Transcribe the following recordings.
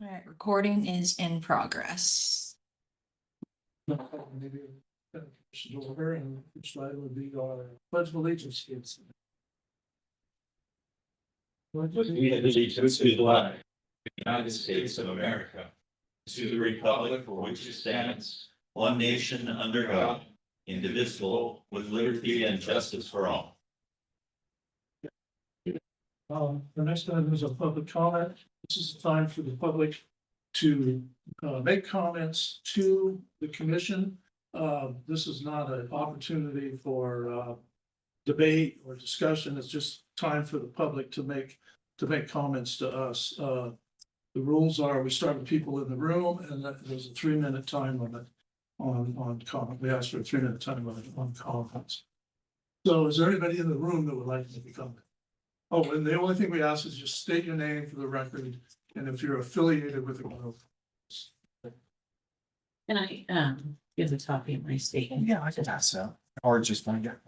All right, recording is in progress. Maybe should go over and which slide would be our pledge of allegiance. With allegiance to the flag of the United States of America, to the republic for which it stands, one nation under God, indivisible, with liberty and justice for all. The next item is a public comment. This is the time for the public to make comments to the commission. This is not an opportunity for debate or discussion. It's just time for the public to make comments to us. The rules are we start with people in the room, and there's a 3-minute time limit on comment. We ask for a 3-minute time limit on comments. So is there anybody in the room that would like to make a comment? Oh, and the only thing we ask is just state your name for the record, and if you're affiliated with the group. Can I give a copy of my statement? Yeah, I could ask so. Or just find it.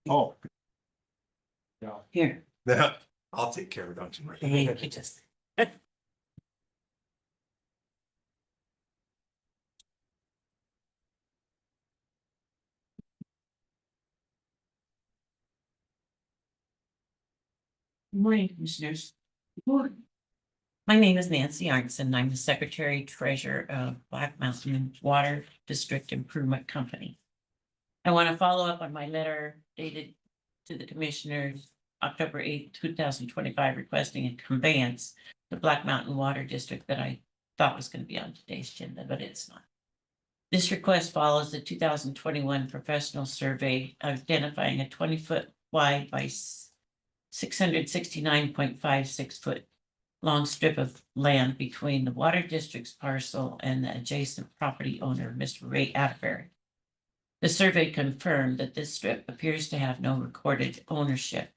Oh. Yeah. Here. I'll take care of it, don't you? Thank you, just. Good morning, Commissioners. Good morning. My name is Nancy Arnson. I'm the Secretary Treasurer of Black Mountain Water District Improvement Company. I want to follow up on my letter dated to the Commissioners October 8th, 2025, requesting a conveyance to Black Mountain Water District that I thought was going to be on today's agenda, but it's not. This request follows the 2021 professional survey identifying a 20-foot wide by 669.56 foot long strip of land between the water district's parcel and the adjacent property owner, Mr. Ray Atterbury. The survey confirmed that this strip appears to have no recorded ownership.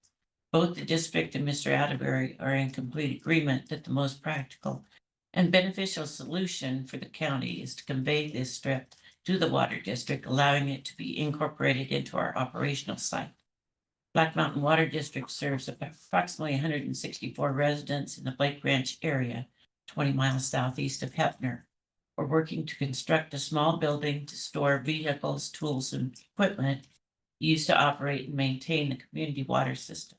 Both the district and Mr. Atterbury are in complete agreement that the most practical and beneficial solution for the county is to convey this strip to the water district, allowing it to be incorporated into our operational site. Black Mountain Water District serves approximately 164 residents in the Blake Ranch area, 20 miles southeast of Hefner. We're working to construct a small building to store vehicles, tools, and equipment used to operate and maintain the community water system.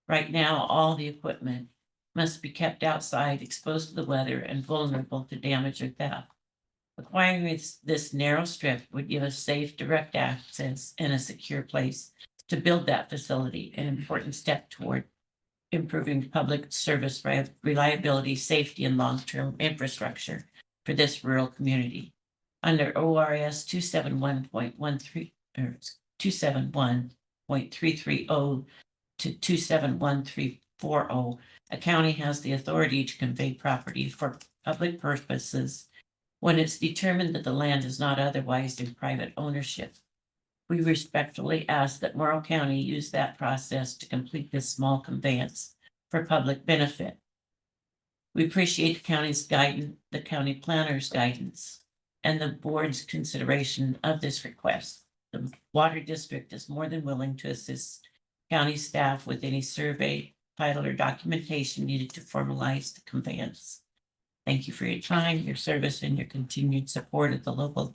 Right now, all the equipment must be kept outside, exposed to the weather, and vulnerable to damage or theft. Acquiring this narrow strip would give us safe, direct access and a secure place to build that facility, an important step toward improving public service reliability, safety, and long-term infrastructure for this rural community. Under ORS 271.13 or 271.330 to 271.340, a county has the authority to convey property for public purposes when it's determined that the land is not otherwise in private ownership. We respectfully ask that Morrow County use that process to complete this small conveyance for public benefit. We appreciate the county's guidance, the county planner's guidance, and the board's consideration of this request. The water district is more than willing to assist county staff with any survey, title, or documentation needed to formalize the conveyance. Thank you for your time, your service, and your continued support of the local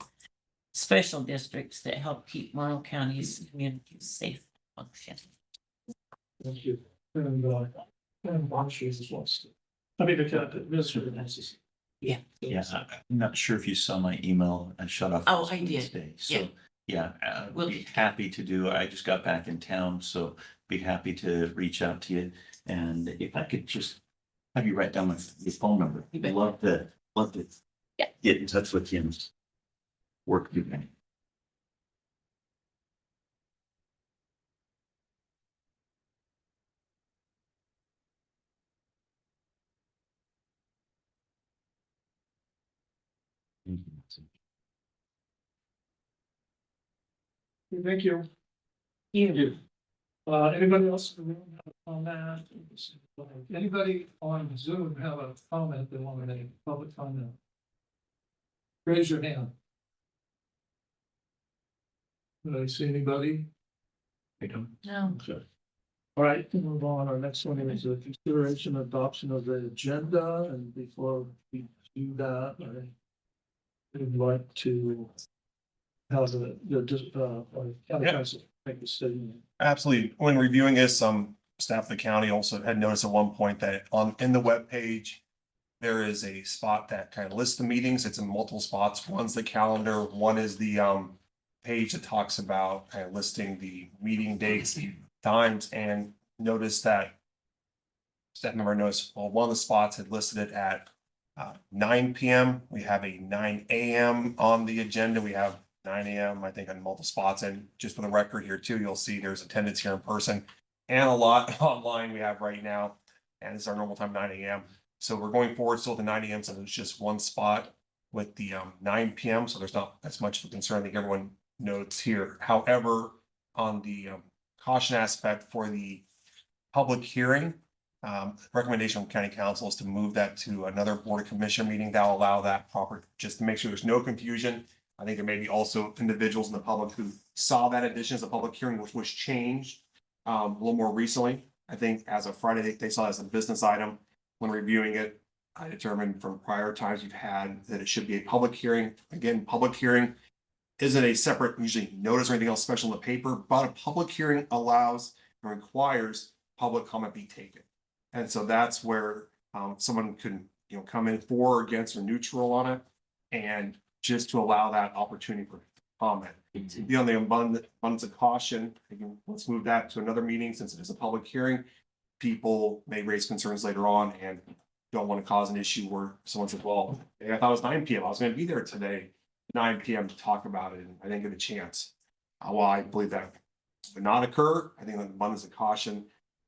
special districts that help keep Morrow County's communities safe and functioning. Thank you. And Bonshers is lost. I mean, the administrator wants Yeah. Yeah, I'm not sure if you saw my email. I shut off. Oh, I did. Today. So, yeah, We'll be happy to do. I just got back in town, so be happy to reach out to you. And if I could just have you write down your phone number. You bet. Love to Yeah. get in touch with you and work with me. Thank you. You. Anybody else in the room have a comment? Anybody on Zoom have a comment they want to make, public comment? Raise your hand. Did I see anybody? I don't. No. Okay. All right, to move on. Our next one is a consideration adoption of the agenda, and before we do that, or would like to have county Yeah. council make a statement? Absolutely. When reviewing this, staff of the county also had noticed at one point that in the webpage, there is a spot that kind of lists the meetings. It's in multiple spots. One's the calendar, one is the page that talks about kind of listing the meeting dates, times, and notice that staff member noticed, well, one of the spots had listed it at 9 p.m. We have a 9 a.m. on the agenda. We have 9 a.m. I think on multiple spots. And just for the record here too, you'll see there's attendance here in person and a lot online we have right now. And it's our normal time, 9 a.m. So we're going forward still to 9 a.m. So there's just one spot with the 9 p.m. So there's not as much of a concern. I think everyone notes here. However, on the caution aspect for the public hearing, recommendation from county council is to move that to another board of commission meeting that will allow that proper, just to make sure there's no confusion. I think there may be also individuals in the public who saw that addition as a public hearing, which was changed a little more recently. I think as of Friday, they saw it as a business item. When reviewing it, I determined from prior times you've had that it should be a public hearing. Again, public hearing isn't a separate, usually notice or anything else special in the paper, but a public hearing allows and requires public comment be taken. And so that's where someone can, come in for or against or neutral on it. And just to allow that opportunity for comment. Be on the abundance of caution, again, let's move that to another meeting since it is a public hearing. People may raise concerns later on and don't want to cause an issue where someone says, well, hey, I thought it was 9 p.m. I was going to be there today, 9 p.m. to talk about it, and I didn't get a chance. Well, I believe that would not occur. I think that abundance of caution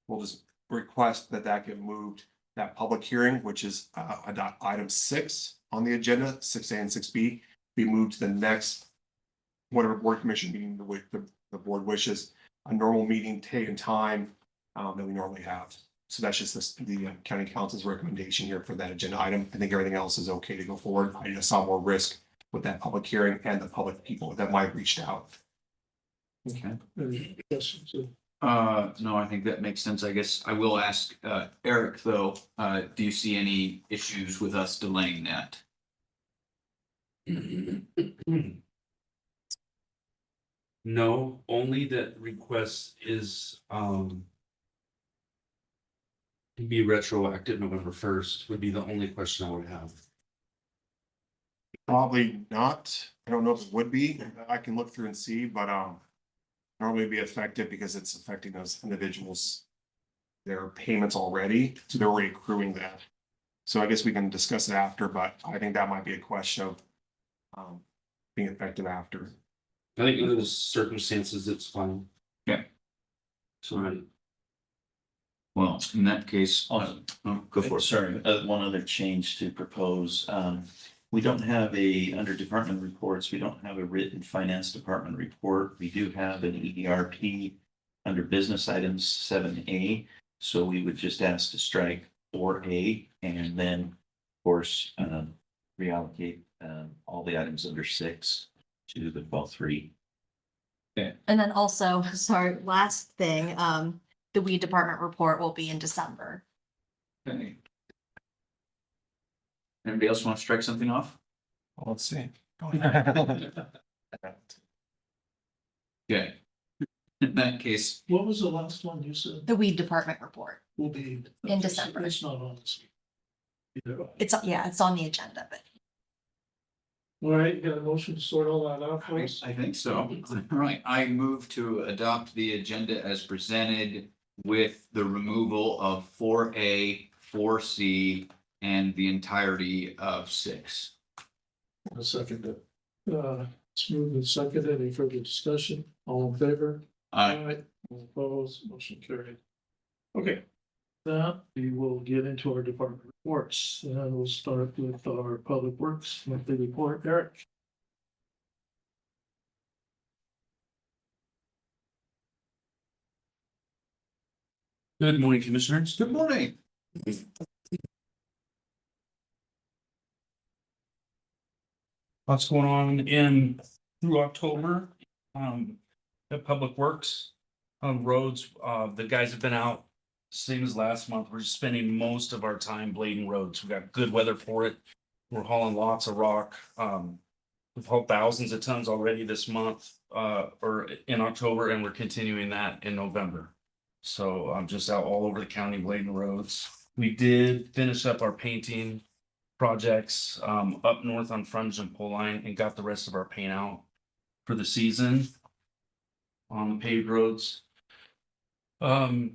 will just request that get moved, that public hearing, which is item 6 on the agenda, 6A and 6B, be moved to the next whatever board commission meeting the board wishes, a normal meeting date and time that we normally have. So that's just the county council's recommendation here for that agenda item. I think everything else is okay to go forward. I just saw more risk with that public hearing and the public people that might have reached out. Okay. Any questions? No, I think that makes sense. I guess I will ask, Eric, though, do you see any issues with us delaying that? No, only that request is, to be retroactive November 1st would be the only question I would have. Probably not. I don't know if it would be. I can look through and see, but normally be effective because it's affecting those individuals. Their payments already, so they're already accruing that. So I guess we can discuss it after, but I think that might be a question of being effective after. I think under the circumstances, it's fine. So, well, in that case, go for it. Sorry, one other change to propose. We don't have under department reports, we don't have a written finance department report. We do have an ERP under business items 7A. So we would just ask to strike 4A and then, of course, reallocate all the items under 6 to the 12.3. And then also, sorry, last thing, the weed department report will be in December. Okay. Anybody else want to strike something off? Well, let's see. Okay. In that case, What was the last one you said? The weed department report. Will be. In December. It's not on this. Either. It's on the agenda, but All right, got a motion to sort all that out, please? I think so. All right, I move to adopt the agenda as presented with the removal of 4A, 4C, and the entirety of 6. I'll second it. It's moved and seconded. Any further discussion? All in favor? Aye. All opposed, motion carried. Okay. That we will get into our department reports, and we'll start with our public works monthly report. Eric. Good morning, commissioners. Good morning. What's going on through October? The Public Works, roads, the guys have been out, same as last month. We're spending most of our time blading roads. We got good weather for it. We're hauling lots of rock. We've hauled thousands of tons already this month, or in October, and we're continuing that in November. So I'm just out all over the county blading roads. We did finish up our painting projects, up north on Frontage and Pole Line, and got the rest of our paint out for the season on the paved roads.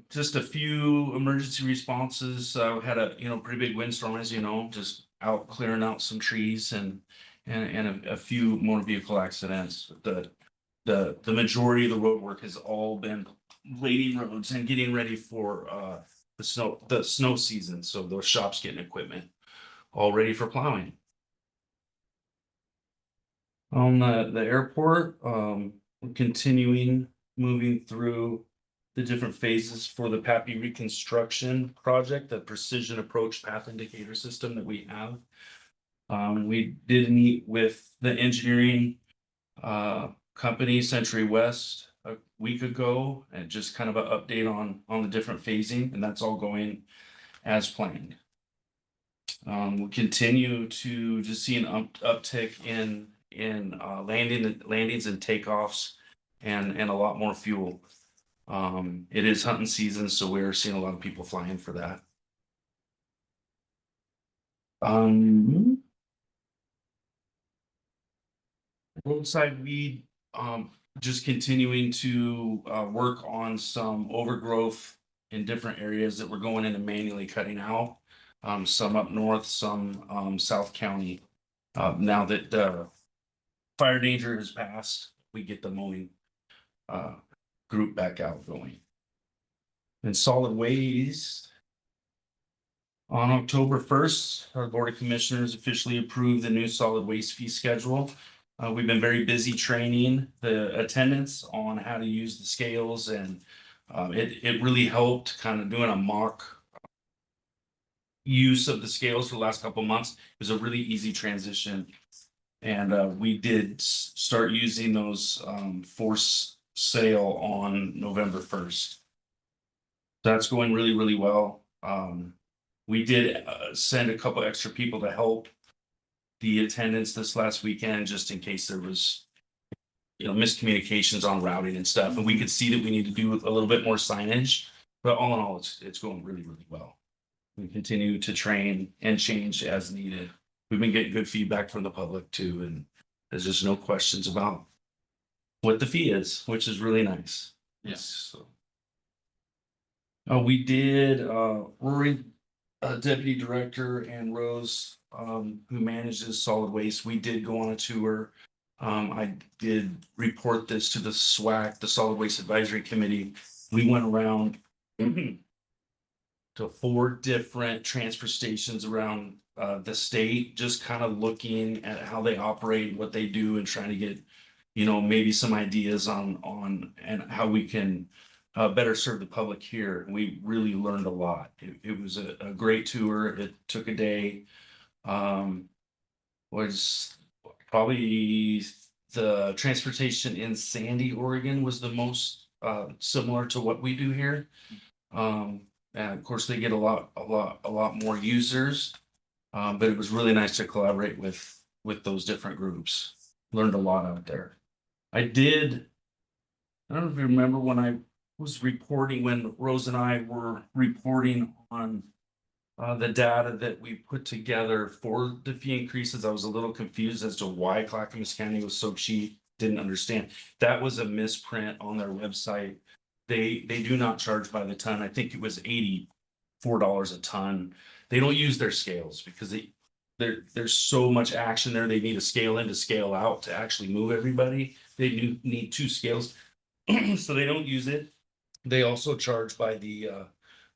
Just a few emergency responses. We had a, pretty big windstorm, as you know, just out clearing out some trees and a few motor vehicle accidents. The majority of the road work has all been blading roads and getting ready for the snow season. So those shops getting equipment all ready for plowing. On the airport, we're continuing moving through the different phases for the PAPI reconstruction project, the precision approach path indicator system that we have. We did meet with the engineering company Century West a week ago, and just kind of an update on the different phasing, and that's all going as planned. We continue to just see an uptick in landings and takeoffs and a lot more fuel. It is hunting season, so we're seeing a lot of people flying for that. Roadside weed, just continuing to work on some overgrowth in different areas that we're going into manually cutting out. Some up north, some South County. Now that the fire danger has passed, we get the mowing group back out going. And solid waste. On October 1st, our Board of Commissioners officially approved the new solid waste fee schedule. We've been very busy training the attendants on how to use the scales, and it really helped kind of doing a mock use of the scales for the last couple of months. It was a really easy transition. And we did start using those for sale on November 1st. That's going really, really well. We did send a couple extra people to help the attendance this last weekend, just in case there was, miscommunications on routing and stuff. And we could see that we need to do a little bit more signage, but all in all, it's going really, really well. We continue to train and change as needed. We've been getting good feedback from the public too, and there's just no questions about what the fee is, which is really nice. Yes. We did, Rory, Deputy Director, and Rose, who manages solid waste, we did go on a tour. I did report this to the SWAC, the Solid Waste Advisory Committee. We went around to 4 different transfer stations around the state, just kind of looking at how they operate, what they do, and trying to get, maybe some ideas on and how we can better serve the public here. We really learned a lot. It was a great tour. It took a day. Was probably the transportation in Sandy, Oregon was the most similar to what we do here. And of course they get a lot more users. But it was really nice to collaborate with those different groups. Learned a lot out there. I don't know if you remember when I was reporting, when Rose and I were reporting on the data that we put together for the fee increases. I was a little confused as to why Clackamas County was so cheap. Didn't understand. That was a misprint on their website. They do not charge by the ton. I think it was $84 a ton. They don't use their scales because there's so much action there. They need a scale in to scale out to actually move everybody. They need 2 scales, so they don't use it. They also charge by the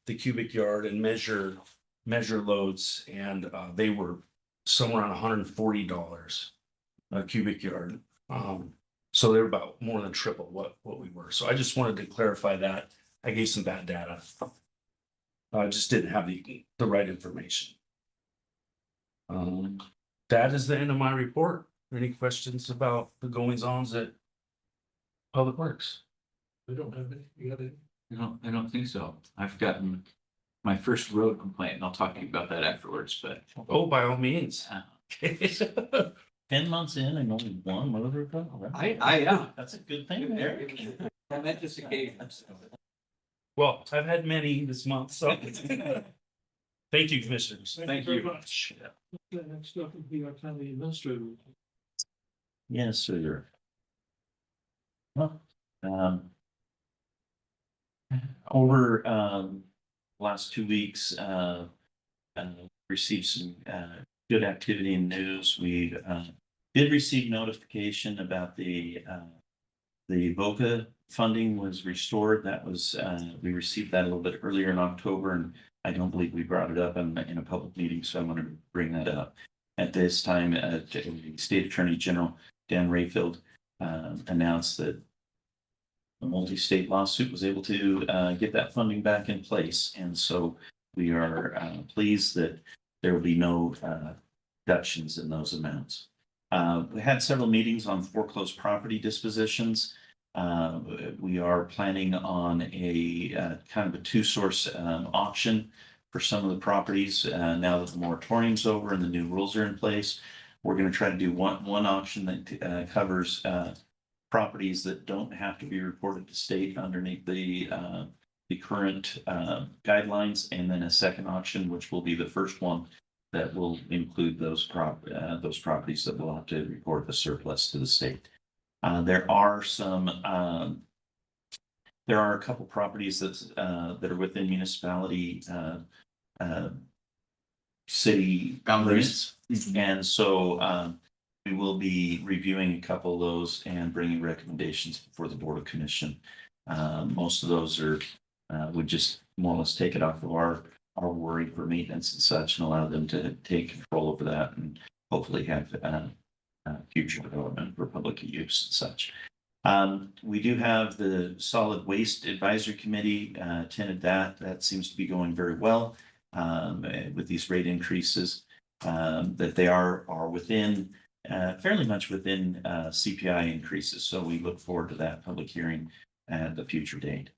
cubic yard and measure loads, and they were somewhere around $140 a cubic yard. So they're about more than triple what we were. So I just wanted to clarify that. I gave some bad data. I just didn't have the right information. That is the end of my report. Any questions about the goings-ons at Public Works? We don't have any, you got any? I don't think so. I've gotten my first road complaint, and I'll talk to you about that afterwards, but Oh, by all means. Okay. 10 months in and only one motor vehicle? yeah. That's a good thing there. Momentous occasion. Well, I've had many this month, so. Thank you, commissioners. Thank you very much. Okay, next up would be our county administrator. Yes, sir. Well, over last 2 weeks, received some good activity in news. We did receive notification about the VOCA funding was restored. That was we received that a little bit earlier in October, and I don't believe we brought it up in a public meeting, so I wanted to bring that up. At this time, the State Attorney General Dan Rayfield announced that a multi-state lawsuit was able to get that funding back in place. And so we are pleased that there will be no reductions in those amounts. We had several meetings on foreclosed property dispositions. We are planning on a kind of a two-source auction for some of the properties now that the moratorium's over and the new rules are in place. We're going to try to do one auction that covers properties that don't have to be reported to state underneath the current guidelines, and then a second auction, which will be the first one that will include those properties that will have to report the surplus to the state. There are a couple properties that are within municipality city Boundaries. limits. And so we will be reviewing a couple of those and bringing recommendations before the Board of Commission. Most of those would just more or less take it off of our worry for maintenance and such, and allow them to take control over that and hopefully have future development for public use and such. We do have the Solid Waste Advisory Committee attended that. That seems to be going very well with these rate increases, that they are within fairly much within CPI increases. So we look forward to that public hearing at a future date.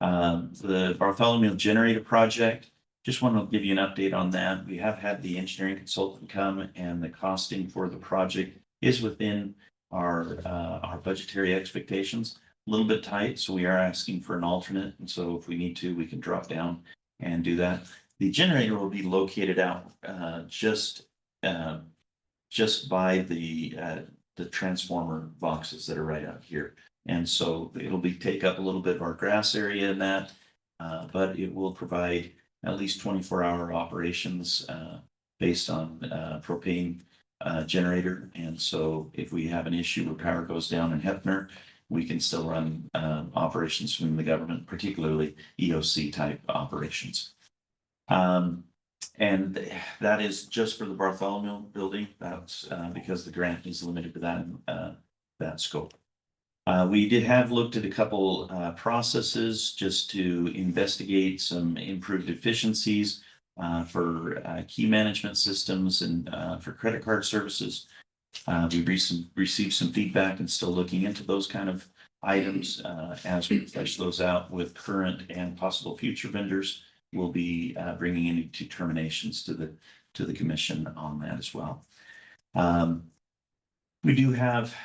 The Bartholomew Generator Project, just want to give you an update on that. We have had the engineering consultant come, and the costing for the project is within our budgetary expectations. A little bit tight, so we are asking for an alternate. And so if we need to, we can drop down and do that. The generator will be located out just by the transformer boxes that are right out here. And so it'll take up a little bit of our grass area in that, but it will provide at least 24-hour operations based on propane generator. And so if we have an issue where power goes down in Hefner, we can still run operations from the government, particularly EOC type operations. And that is just for the Bartholomew building. That's because the grant is limited to that scope. We did have looked at a couple processes just to investigate some improved efficiencies for key management systems and for credit card services. We received some feedback and still looking into those kind of items as we flesh those out with current and possible future vendors. We'll be bringing any determinations to the commission on that as well. We do have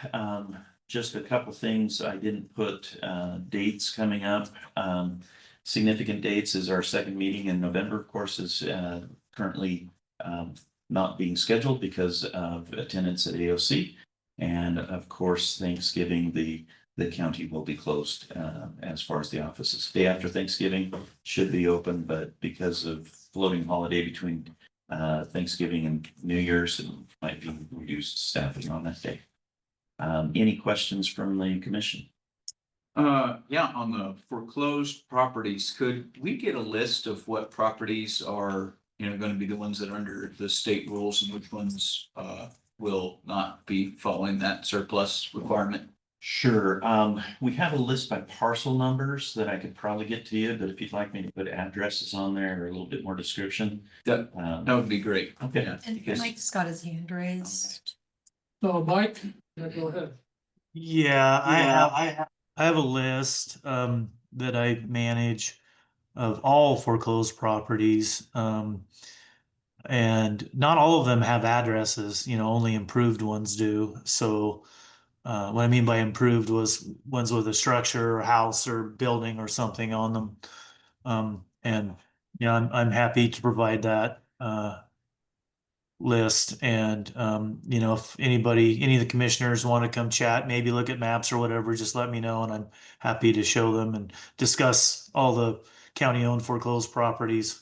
just a couple things. I didn't put dates coming up. Significant dates is our second meeting in November, of course, is currently not being scheduled because of attendance at AOC. And of course, Thanksgiving, the county will be closed as far as the offices. Day after Thanksgiving should be open, but because of floating holiday between Thanksgiving and New Year's, it might be reduced staffing on that day. Any questions from the commission? Yeah, on the foreclosed properties, could we get a list of what properties are, going to be the ones that are under the state rules and which ones will not be following that surplus requirement? Sure. We have a list by parcel numbers that I could probably get to you, but if you'd like me to put addresses on there or a little bit more description. That would be great. Okay. Yeah. And Mike's got his hand raised. So Mike, go ahead. Yeah, I have a list that I manage of all foreclosed properties. And not all of them have addresses, only improved ones do. So what I mean by improved was ones with a structure or house or building or something on them. And yeah, I'm happy to provide that list. And if any of the commissioners want to come chat, maybe look at maps or whatever, just let me know, and I'm happy to show them and discuss all the county-owned foreclosed properties.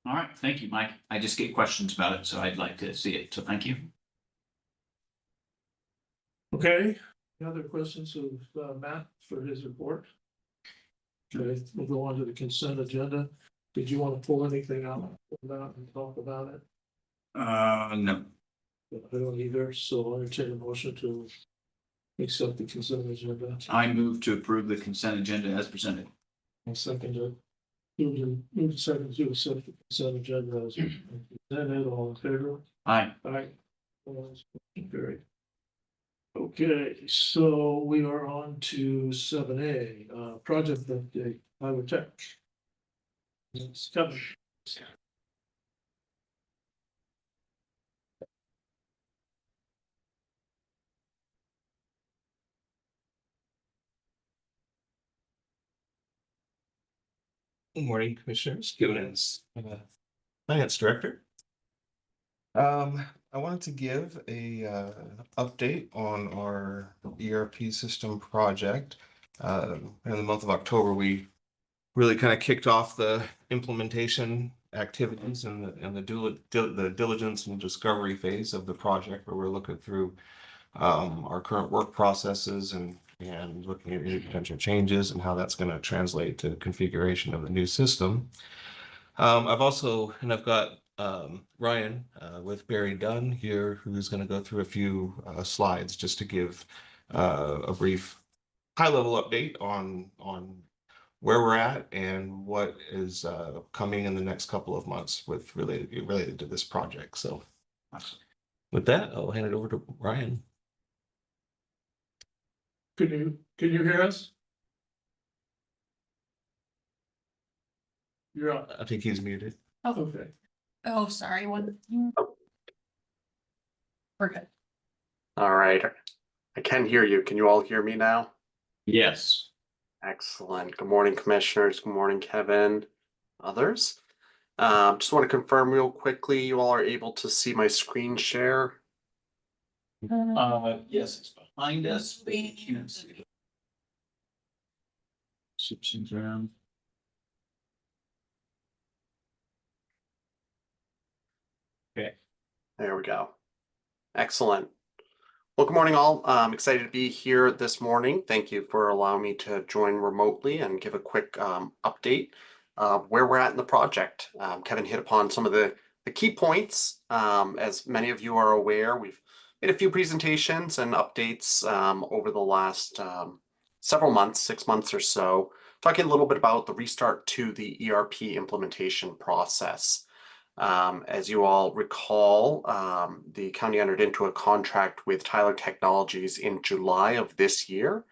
All right, thank you, Mike. I just get questions about it, so I'd like to see it. So thank you. Okay, any other questions of Matt for his report? Okay, we'll go on to the consent agenda. Did you want to pull anything out about and talk about it? No. I don't either, so I'll entertain a motion to accept the consent agenda. I move to approve the consent agenda as presented. I'll second it. Move to second to accept the consent agenda as presented. All in favor? Aye. Aye. Very. Okay, so we are on to 7A, project update, Iowa Tech. It's coming. Good morning, Commissioners, Givens, Finance Director. I wanted to give a update on our ERP system project. In the month of October, we really kind of kicked off the implementation activities and the diligence and discovery phase of the project, where we're looking through our current work processes and looking at any potential changes and how that's going to translate to configuration of the new system. I've got Ryan with Barry Dunn here, who's going to go through a few slides just to give a brief high-level update on where we're at and what is coming in the next couple of months with related to this project. So with that, I'll hand it over to Ryan. Can you hear us? You're up. I think he's muted. Okay. Oh, sorry, one. We're good. All right. I can hear you. Can you all hear me now? Yes. Excellent. Good morning, commissioners. Good morning, Kevin. Others. Just want to confirm real quickly, you all are able to see my screen share. Yes, it's behind us. Shifts around. There we go. Excellent. Well, good morning, all. I'm excited to be here this morning. Thank you for allowing me to join remotely and give a quick update of where we're at in the project. Kevin hit upon some of the key points. As many of you are aware, we've made a few presentations and updates over the last several months, 6 months or so, talking a little bit about the restart to the ERP implementation process. As you all recall, the county entered into a contract with Tyler Technologies in July of this year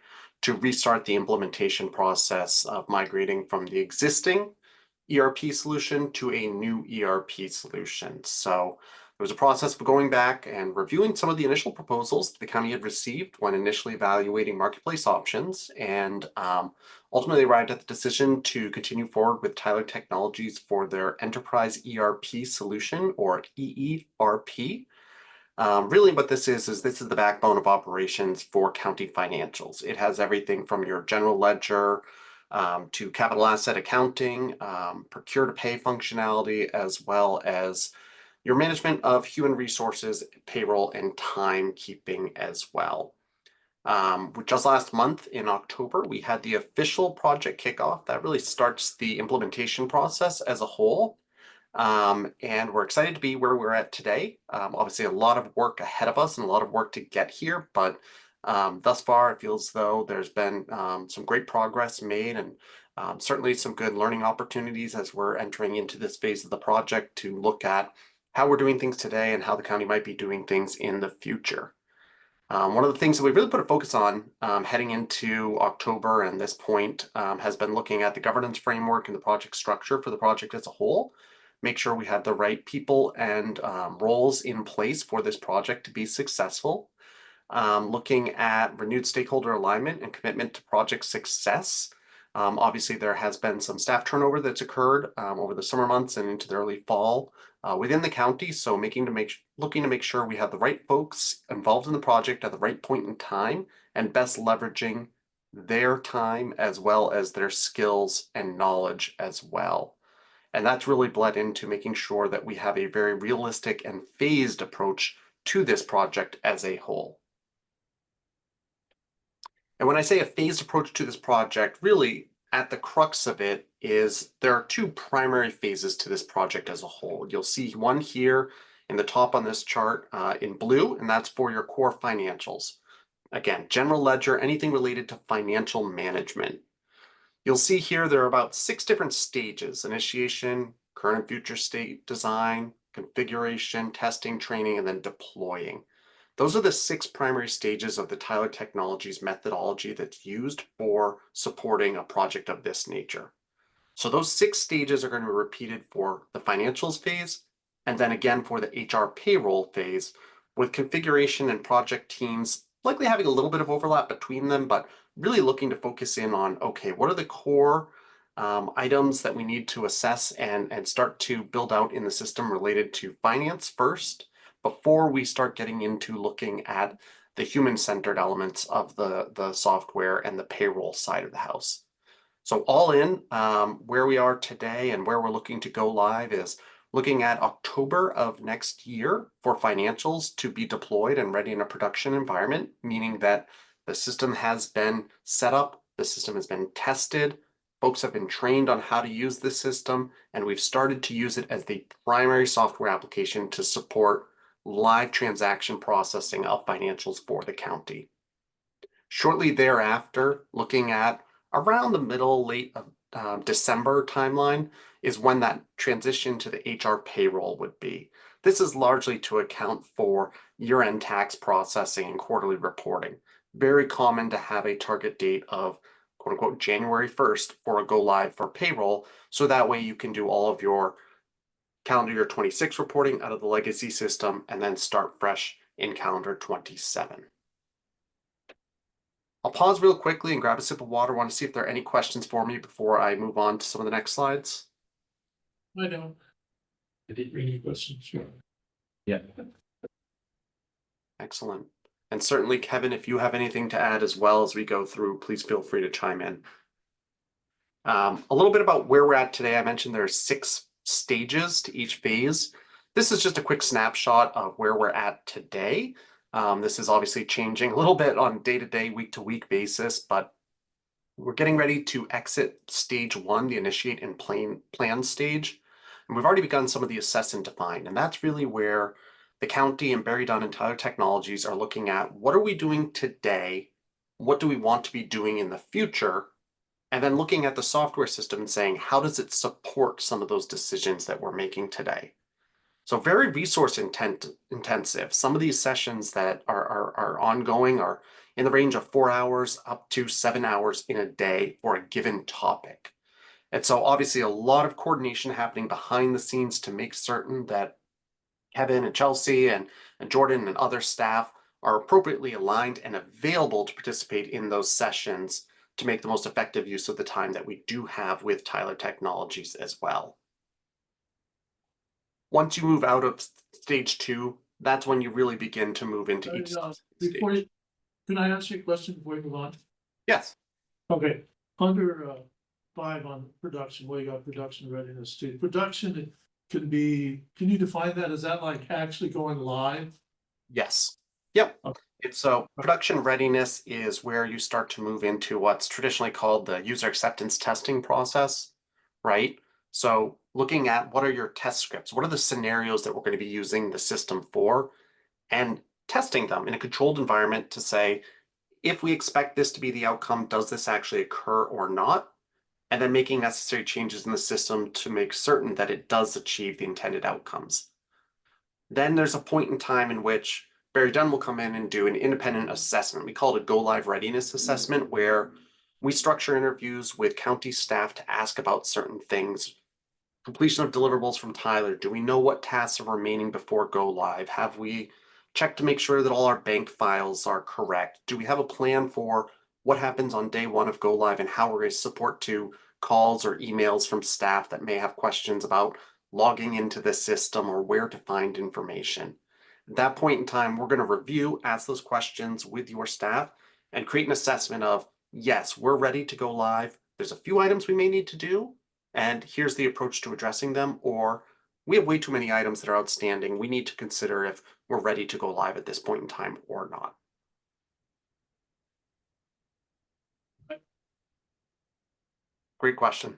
to restart the implementation process of migrating from the existing ERP solution to a new ERP solution. So there was a process of going back and reviewing some of the initial proposals the county had received when initially evaluating marketplace options, and ultimately arrived at the decision to continue forward with Tyler Technologies for their enterprise ERP solution, or EERP. Really what this is this is the backbone of operations for county financials. It has everything from your general ledger to capital asset accounting, procure to pay functionality, as well as your management of human resources, payroll, and timekeeping as well. Just last month in October, we had the official project kickoff that really starts the implementation process as a whole. And we're excited to be where we're at today. Obviously, a lot of work ahead of us and a lot of work to get here, but thus far, it feels though there's been some great progress made, and certainly some good learning opportunities as we're entering into this phase of the project to look at how we're doing things today and how the county might be doing things in the future. One of the things that we really put a focus on heading into October and this point has been looking at the governance framework and the project structure for the project as a whole, make sure we had the right people and roles in place for this project to be successful. Looking at renewed stakeholder alignment and commitment to project success. Obviously, there has been some staff turnover that's occurred over the summer months and into the early fall within the county. So looking to make sure we have the right folks involved in the project at the right point in time and best leveraging their time as well as their skills and knowledge as well. And that's really bled into making sure that we have a very realistic and phased approach to this project as a whole. And when I say a phased approach to this project, really at the crux of it is there are two primary phases to this project as a whole. You'll see one here in the top on this chart in blue, and that's for your core financials. Again, general ledger, anything related to financial management. You'll see here there are about 6 different stages: initiation, current and future state design, configuration, testing, training, and then deploying. Those are the 6 primary stages of the Tyler Technologies methodology that's used for supporting a project of this nature. So those 6 stages are going to be repeated for the financials phase, and then again for the HR payroll phase, with configuration and project teams likely having a little bit of overlap between them, but really looking to focus in on, okay, what are the core items that we need to assess and start to build out in the system related to finance first, before we start getting into looking at the human-centered elements of the software and the payroll side of the house. So all in, where we are today and where we're looking to go live is looking at October of next year for financials to be deployed and ready in a production environment, meaning that the system has been set up, the system has been tested, folks have been trained on how to use the system, and we've started to use it as the primary software application to support live transaction processing of financials for the county. Shortly thereafter, looking at around the middle, late of December timeline is when that transition to the HR payroll would be. This is largely to account for year-end tax processing and quarterly reporting. Very common to have a target date of quote unquote January 1st for a go live for payroll. So that way you can do all of your calendar year 26 reporting out of the legacy system and then start fresh in calendar 27. I'll pause real quickly and grab a sip of water. Want to see if there are any questions for me before I move on to some of the next slides. I don't. I didn't read any questions. Sure. Yeah. Excellent. And certainly, Kevin, if you have anything to add as well as we go through, please feel free to chime in. A little bit about where we're at today. I mentioned there are 6 stages to each phase. This is just a quick snapshot of where we're at today. This is obviously changing a little bit on day-to-day, week-to-week basis, but we're getting ready to exit stage 1, the initiate and plan stage. And we've already begun some of the assess and define, and that's really where the county and Barry Dunn and Tyler Technologies are looking at what are we doing today, what do we want to be doing in the future, and then looking at the software system and saying, how does it support some of those decisions that we're making today? So very resource intensive. Some of these sessions that are ongoing are in the range of 4 hours up to 7 hours in a day for a given topic. And so obviously a lot of coordination happening behind the scenes to make certain that Kevin and Chelsea and Jordan and other staff are appropriately aligned and available to participate in those sessions to make the most effective use of the time that we do have with Tyler Technologies as well. Once you move out of stage 2, that's when you really begin to move into each stage. Can I ask you a question before we move on? Yes. Okay, under 5 on production, where you got production readiness stage. Production can you define that? Is that like actually going live? Yes. Yep. Okay. It's so production readiness is where you start to move into what's traditionally called the user acceptance testing process, right? So looking at what are your test scripts, what are the scenarios that we're going to be using the system for, and testing them in a controlled environment to say, if we expect this to be the outcome, does this actually occur or not? And then making necessary changes in the system to make certain that it does achieve the intended outcomes. Then there's a point in time in which Barry Dunn will come in and do an independent assessment. We call it a go live readiness assessment, where we structure interviews with county staff to ask about certain things completion of deliverables from Tyler. Do we know what tasks are remaining before go live? Have we checked to make sure that all our bank files are correct? Do we have a plan for what happens on day one of go live and how we're going to support to calls or emails from staff that may have questions about logging into the system or where to find information? At that point in time, we're going to review, ask those questions with your staff, and create an assessment of, yes, we're ready to go live. There's a few items we may need to do, and here's the approach to addressing them, or we have way too many items that are outstanding. We need to consider if we're ready to go live at this point in time or not. Great question.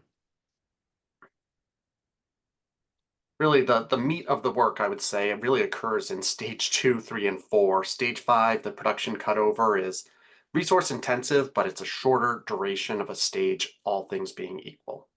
Really, the meat of the work, I would say, it really occurs in stage 2, 3, and 4. Stage 5, the production cutover, is resource intensive, but it's a shorter duration of a stage, all things being equal.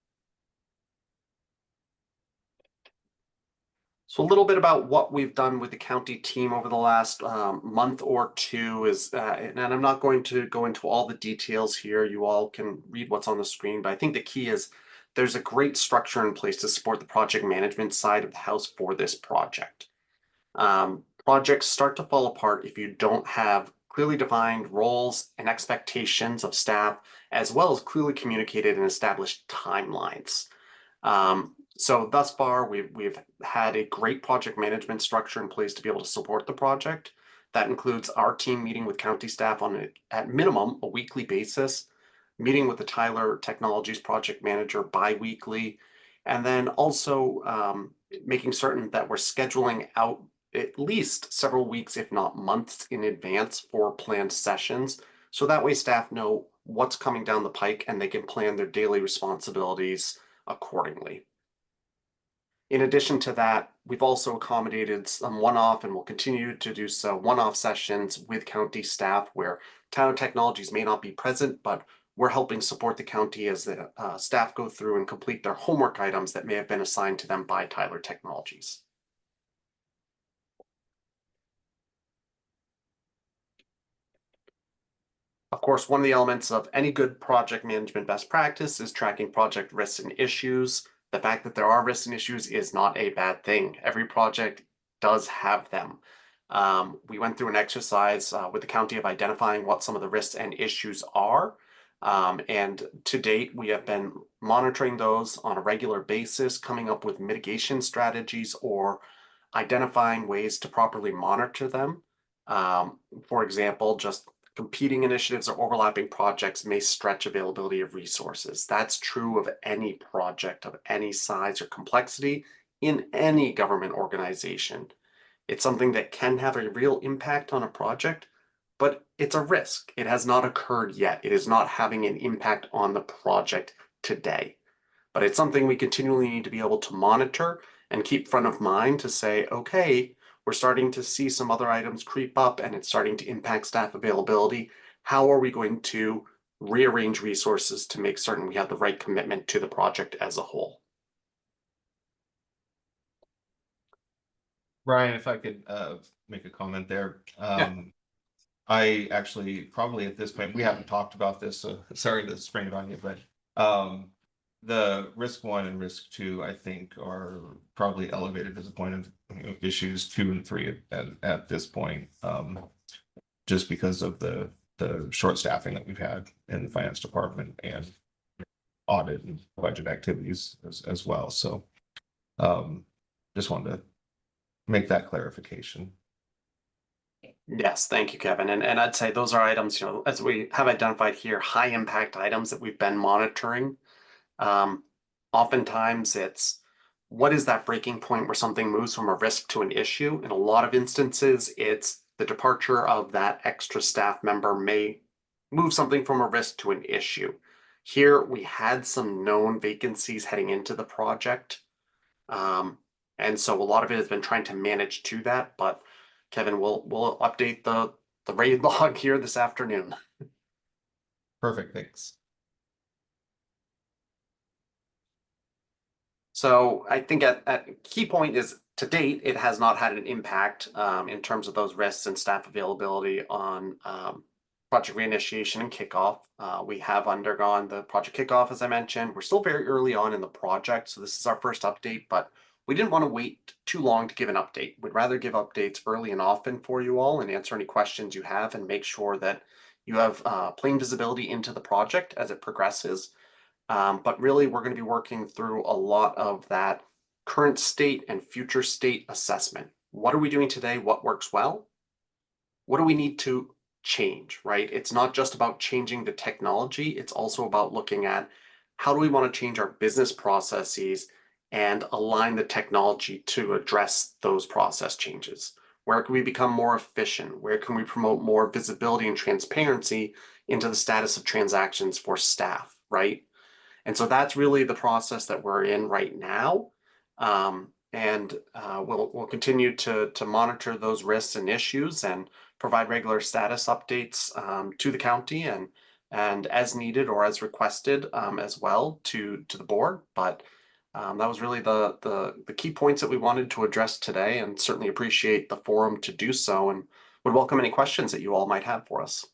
So a little bit about what we've done with the county team over the last month or two is, and I'm not going to go into all the details here. You all can read what's on the screen, but I think the key is there's a great structure in place to support the project management side of the house for this project. Projects start to fall apart if you don't have clearly defined roles and expectations of staff, as well as clearly communicated and established timelines. So thus far, we've had a great project management structure in place to be able to support the project. That includes our team meeting with county staff on at minimum a weekly basis, meeting with the Tyler Technologies project manager bi-weekly, and then also making certain that we're scheduling out at least several weeks, if not months in advance for planned sessions. So that way staff know what's coming down the pike and they can plan their daily responsibilities accordingly. In addition to that, we've also accommodated some one-off and will continue to do so one-off sessions with county staff where Tyler Technologies may not be present, but we're helping support the county as the staff go through and complete their homework items that may have been assigned to them by Tyler Technologies. Of course, one of the elements of any good project management best practice is tracking project risks and issues. The fact that there are risks and issues is not a bad thing. Every project does have them. We went through an exercise with the county of identifying what some of the risks and issues are. And to date, we have been monitoring those on a regular basis, coming up with mitigation strategies or identifying ways to properly monitor them. For example, just competing initiatives or overlapping projects may stretch availability of resources. That's true of any project of any size or complexity in any government organization. It's something that can have a real impact on a project, but it's a risk. It has not occurred yet. It is not having an impact on the project today. But it's something we continually need to be able to monitor and keep front of mind to say, okay, we're starting to see some other items creep up and it's starting to impact staff availability. How are we going to rearrange resources to make certain we have the right commitment to the project as a whole? Brian, if I could make a comment there. I actually probably at this point, we haven't talked about this, so sorry to spring it on you, but the risk 1 and risk 2, I think, are probably elevated as a point of issues 2 and 3 at this point, just because of the short staffing that we've had in the finance department and audit and budget activities as well. So just wanted to make that clarification. Yes, thank you, Kevin. And I'd say those are items, as we have identified here, high impact items that we've been monitoring. Oftentimes it's what is that breaking point where something moves from a risk to an issue? In a lot of instances, it's the departure of that extra staff member may move something from a risk to an issue. Here, we had some known vacancies heading into the project. And so a lot of it has been trying to manage to that, but Kevin, we'll update the raid log here this afternoon. Perfect, thanks. So I think at key point is to date, it has not had an impact in terms of those risks and staff availability on project reinitiation and kickoff. We have undergone the project kickoff, as I mentioned. We're still very early on in the project, so this is our first update, but we didn't want to wait too long to give an update. We'd rather give updates early and often for you all and answer any questions you have and make sure that you have plain visibility into the project as it progresses. But really, we're going to be working through a lot of that current state and future state assessment. What are we doing today? What works well? What do we need to change, right? It's not just about changing the technology. It's also about looking at how do we want to change our business processes and align the technology to address those process changes. Where can we become more efficient? Where can we promote more visibility and transparency into the status of transactions for staff, right? And so that's really the process that we're in right now. We'll continue to monitor those risks and issues and provide regular status updates to the county and as needed or as requested as well to the board. But that was really the key points that we wanted to address today, and certainly appreciate the forum to do so, and would welcome any questions that you all might have for us.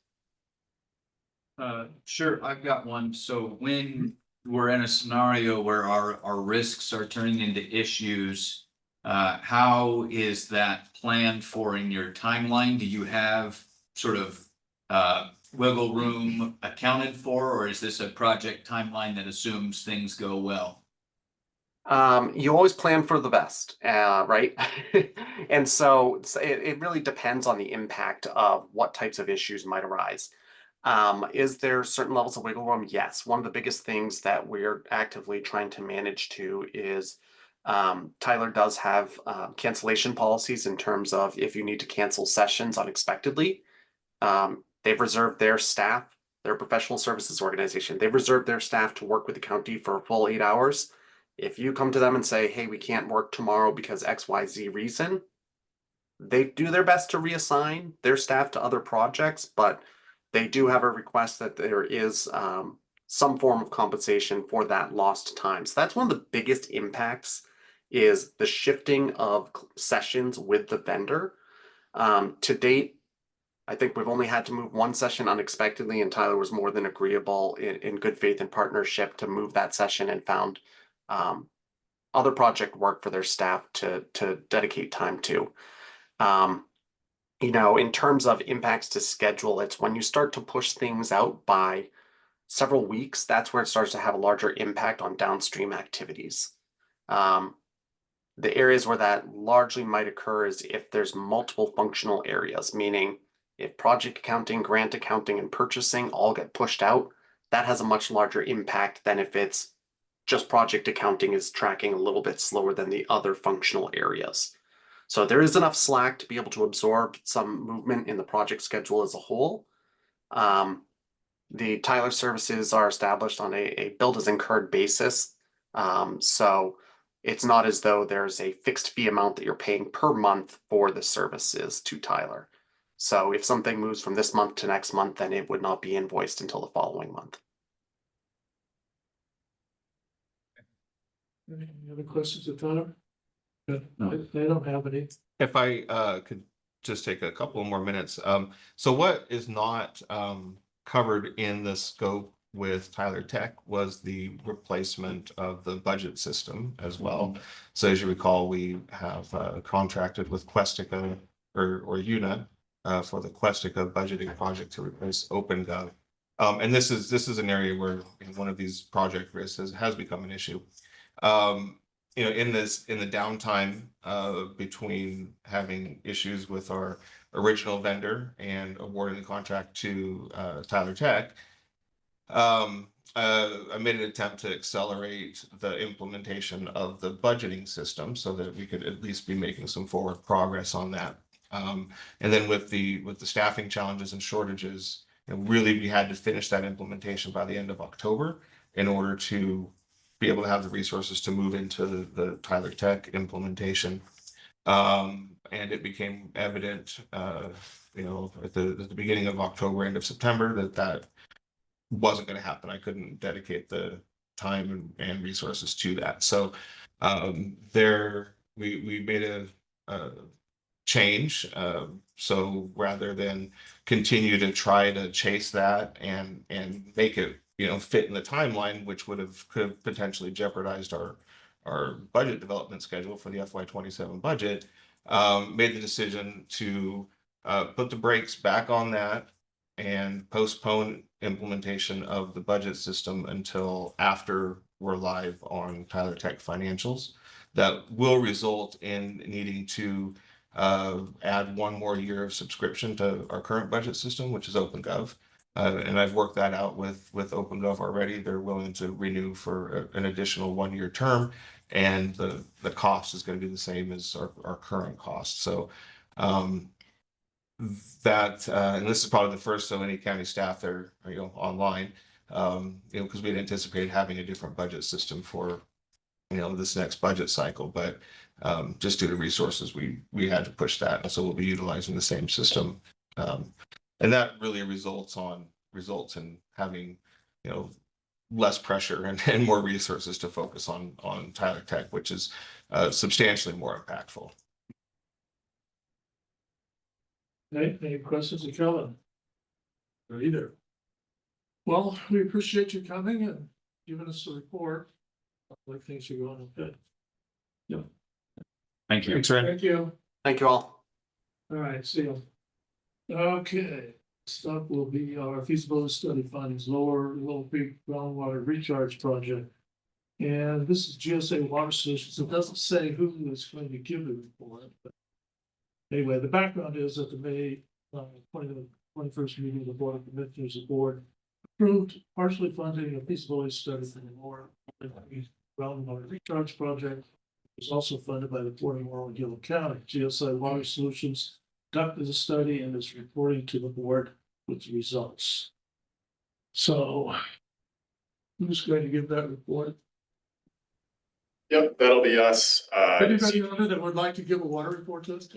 Sure, I've got one. So when we're in a scenario where our risks are turning into issues, how is that planned for in your timeline? Do you have sort of wiggle room accounted for, or is this a project timeline that assumes things go well? You always plan for the best, right? And so it really depends on the impact of what types of issues might arise. Is there certain levels of wiggle room? Yes. One of the biggest things that we're actively trying to manage to is Tyler does have cancellation policies in terms of if you need to cancel sessions unexpectedly. They've reserved their staff, their professional services organization, they've reserved their staff to work with the county for a full 8 hours. If you come to them and say, hey, we can't work tomorrow because XYZ reason, they do their best to reassign their staff to other projects, but they do have a request that there is some form of compensation for that lost time. So that's one of the biggest impacts is the shifting of sessions with the vendor. To date, I think we've only had to move one session unexpectedly, and Tyler was more than agreeable in good faith and partnership to move that session and found other project work for their staff to dedicate time to. In terms of impacts to schedule, it's when you start to push things out by several weeks, that's where it starts to have a larger impact on downstream activities. The areas where that largely might occur is if there's multiple functional areas, meaning if project accounting, grant accounting, and purchasing all get pushed out, that has a much larger impact than if it's just project accounting is tracking a little bit slower than the other functional areas. So there is enough slack to be able to absorb some movement in the project schedule as a whole. The Tyler services are established on a billed as incurred basis. So it's not as though there's a fixed fee amount that you're paying per month for the services to Tyler. So if something moves from this month to next month, then it would not be invoiced until the following month. Any other questions of Tyler? No. They don't have any. If I could just take a couple more minutes. So what is not covered in the scope with Tyler Tech was the replacement of the budget system as well. So as you recall, we have contracted with Questica or UNA for the Questica budgeting project to replace OpenGov. And this is an area where one of these project risks has become an issue. In the downtime between having issues with our original vendor and awarding the contract to Tyler Tech, I made an attempt to accelerate the implementation of the budgeting system so that we could at least be making some forward progress on that. And then with the staffing challenges and shortages, really we had to finish that implementation by the end of October in order to be able to have the resources to move into the Tyler Tech implementation. And it became evident, at the beginning of October, end of September, that wasn't going to happen. I couldn't dedicate the time and resources to that. So we made change. So rather than continue to try to chase that and make it, fit in the timeline, which could have potentially jeopardized our budget development schedule for the FY27 budget, made the decision to put the brakes back on that and postpone implementation of the budget system until after we're live on Tyler Tech financials. That will result in needing to add one more year of subscription to our current budget system, which is OpenGov. And I've worked that out with OpenGov already. They're willing to renew for an additional 1 year term, and the cost is going to be the same as our current cost. So that and this is probably the first of any county staff that are online, because we had anticipated having a different budget system for this next budget cycle, but just due to resources, we had to push that, and so we'll be utilizing the same system, and that really results in having less pressure and more resources to focus on Tyler Tech, which is substantially more impactful. Any questions of Kellen? Or either? Well, we appreciate you coming and giving us a report. Like things are going okay. Yeah. Thank you. Thanks, Ren. Thank you. Thank you all. All right, see you. Okay, next up will be our feasibility study findings, Lower Little Creek groundwater recharge project. And this is GSA Water Solutions. It doesn't say who is going to give the report, but anyway, the background is that the May 21st meeting of the Board of Commissioners, the board approved partially funding a feasibility study for the Lower groundwater recharge project. It was also funded by the Port of Morrow and Gillum County. GSI Water Solutions conducted the study and is reporting to the board with the results. So who's going to give that report? Yep, that'll be us. Anybody other that would like to give a water report to us?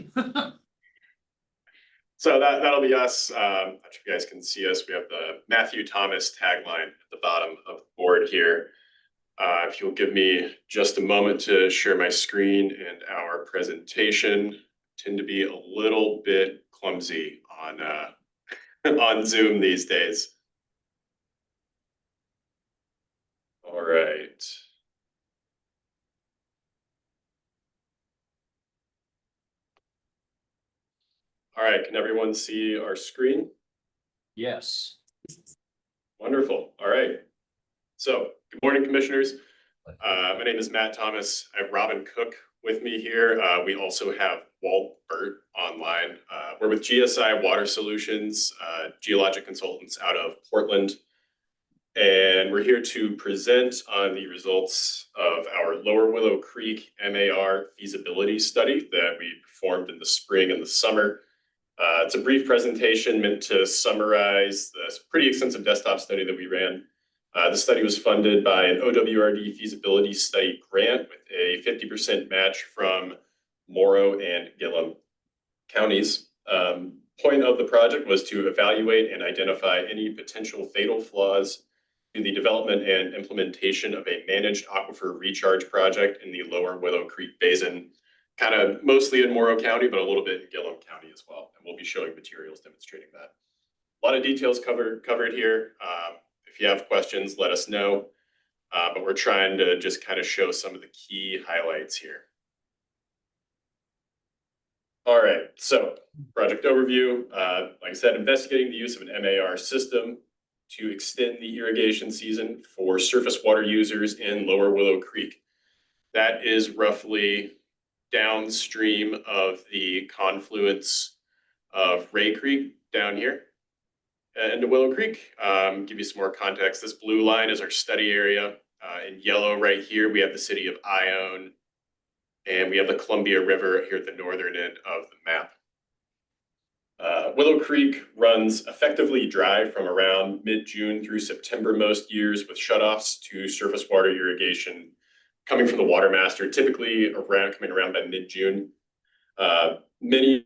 So that'll be us. Not sure if you guys can see us. We have the Matthew Thomas tagline at the bottom of the board here. If you'll give me just a moment to share my screen and our presentation. Tend to be a little bit clumsy on on Zoom these days. All right. All right, can everyone see our screen? Yes. Wonderful. All right. So, good morning, commissioners. My name is Matt Thomas. I have Robin Cook with me here. We also have Walt Burt online. We're with GSI Water Solutions, geologic consultants out of Portland. And we're here to present on the results of our Lower Willow Creek MAR feasibility study that we performed in the spring and the summer. It's a brief presentation meant to summarize this pretty extensive desktop study that we ran. The study was funded by an OWRD feasibility study grant with a 50% match from Morrow and Gillum counties. Point of the project was to evaluate and identify any potential fatal flaws to the development and implementation of a managed aquifer recharge project in the Lower Willow Creek Basin, kind of mostly in Morrow County, but a little bit in Gillum County as well. And we'll be showing materials demonstrating that. A lot of details covered here. If you have questions, let us know. But we're trying to just kind of show some of the key highlights here. All right, so project overview. Like I said, investigating the use of an MAR system to extend the irrigation season for surface water users in Lower Willow Creek. That is roughly downstream of the confluence of Ray Creek down here into Willow Creek. Give you some more context. This blue line is our study area. In yellow right here, we have the city of Ione, and we have the Columbia River here at the northern end of the map. Willow Creek runs effectively dry from around mid-June through September most years, with shutoffs to surface water irrigation coming from the water master, typically coming around by mid-June. Many